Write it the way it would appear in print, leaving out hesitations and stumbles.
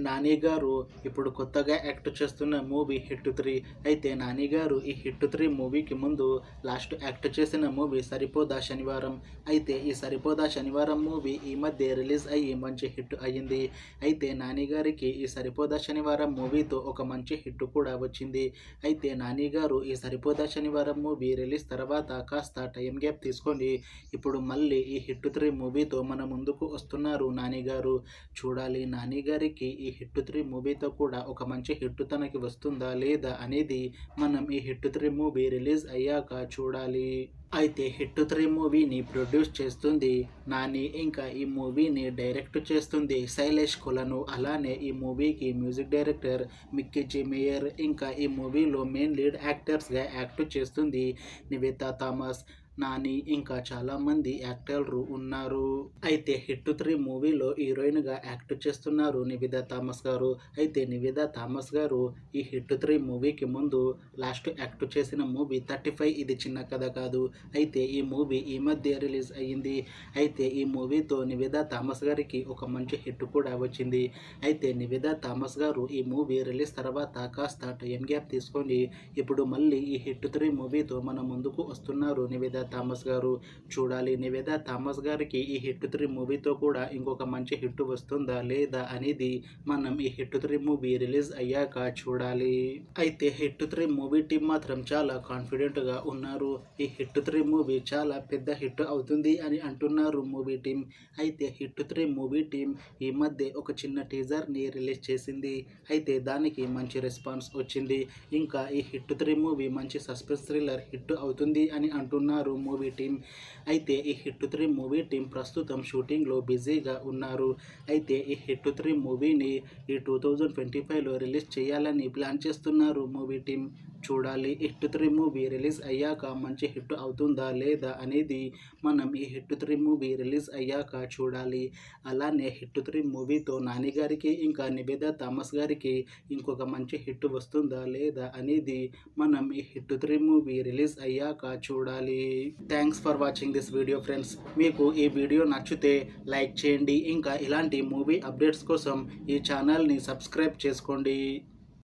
నాని గారు ఇప్పుడు కొత్తగా యాక్ట్ చేస్తున్న మూవీ హిట్ 3. అయితే నాని గారు ఈ హిట్ 3 మూవీకి ముందు లాస్ట్ యాక్ట్ చేసిన మూవీ సరిపోదా శనివారం. అయితే ఈ సరిపోదా శనివారం మూవీ ఈ మధ్య రిలీజ్ అయ్యి మంచి హిట్ అయ్యింది. అయితే నాని గారికి ఈ సరిపోదా శనివారం మూవీతో ఒక మంచి హిట్ కూడా వచ్చింది. అయితే నాని గారు ఈ సరిపోదా శనివారం మూవీ రిలీజ్ తర్వాత కాస్త టైం గ్యాప్ తీసుకొని ఇప్పుడు మళ్ళీ ఈ హిట్ 3 మూవీతో మన ముందుకు వస్తున్నారు నాని గారు. చూడాలి నాని గారికి ఈ హిట్ 3 మూవీతో కూడా ఒక మంచి హిట్ తనకి వస్తుందా లేదా అనేది మనం ఈ హిట్ 3 మూవీ రిలీజ్ అయ్యాక చూడాలి. అయితే హిట్ 3 మూవీని ప్రొడ్యూస్ చేస్తుంది నాని, ఇంకా ఈ మూవీని డైరెక్ట్ చేస్తుంది శైలేష్ కొలను. అలానే ఈ మూవీకి మ్యూజిక్ డైరెక్టర్ మిక్కీ జే మేయర్, ఇంకా ఈ మూవీలో మెయిన్ లీడ్ యాక్టర్స్గా యాక్ట్ చేస్తుంది నివేతా థామస్, నాని, ఇంకా చాలామంది యాక్టర్లు ఉన్నారు. అయితే హిట్ 3 మూవీలో హీరోయిన్గా యాక్ట్ చేస్తున్నారు నివేదా థామస్ గారు. అయితే నివేదా థామస్ గారు ఈ హిట్ 3 మూవీకి ముందు లాస్ట్ యాక్ట్ చేసిన మూవీ 35 ఇది చిన్న కథ కాదు. అయితే ఈ మూవీ ఈ మధ్య రిలీజ్ అయ్యింది. అయితే ఈ మూవీతో నివేదా థామస్ గారికి ఒక మంచి హిట్ కూడా వచ్చింది. అయితే నివేదా థామస్ గారు ఈ మూవీ రిలీజ్ తర్వాత కాస్త టైం గ్యాప్ తీసుకొని ఇప్పుడు మళ్ళీ ఈ హిట్ 3 మూవీతో మన ముందుకు వస్తున్నారు నివేదా థామస్ గారు. చూడాలి నివేదా థామస్ గారికి ఈ హిట్ 3 మూవీతో కూడా ఇంకొక మంచి హిట్ వస్తుందా లేదా అనేది మనం ఈ హిట్ 3 మూవీ రిలీజ్ అయ్యాక చూడాలి. అయితే హిట్ 3 మూవీ టీం మాత్రం చాలా కాన్ఫిడెంట్గా ఉన్నారు. ఈ హిట్ 3 మూవీ చాలా పెద్ద హిట్ అవుతుంది అని అంటున్నారు మూవీ టీం. అయితే హిట్ 3 మూవీ టీం ఈ మధ్య ఒక చిన్న టీజర్ని రిలీజ్ చేసింది. అయితే దానికి మంచి రెస్పాన్స్ వచ్చింది. ఇంకా ఈ హిట్ 3 మూవీ మంచి సస్పెన్స్ థ్రిల్లర్ హిట్ అవుతుంది అని అంటున్నారు మూవీ టీం. అయితే ఈ హిట్ 3 మూవీ టీం ప్రస్తుతం షూటింగ్లో బిజీగా ఉన్నారు. అయితే ఈ హిట్ 3 మూవీని ఈ 2025లో రిలీజ్ చేయాలని ప్లాన్ చేస్తున్నారు మూవీ టీం. చూడాలి హిట్ 3 మూవీ రిలీజ్ అయ్యాక మంచి హిట్ అవుతుందా లేదా అనేది మనం ఈ హిట్ 3 మూవీ రిలీజ్ అయ్యాక చూడాలి. అలానే హిట్ 3 మూవీతో నాని గారికి ఇంకా నివేదా థామస్ గారికి ఇంకొక మంచి హిట్ వస్తుందా లేదా అనేది మనం ఈ హిట్ 3 మూవీ రిలీజ్ అయ్యాక చూడాలి. Thanks for watching this video friends. మీకు ఈ వీడియో నచ్చితే లైక్ చేయండి. ఇంకా ఇలాంటి మూవీ అప్డేట్స్ కోసం ఈ ఛానల్ని సబ్స్క్రైబ్ చేసుకోండి.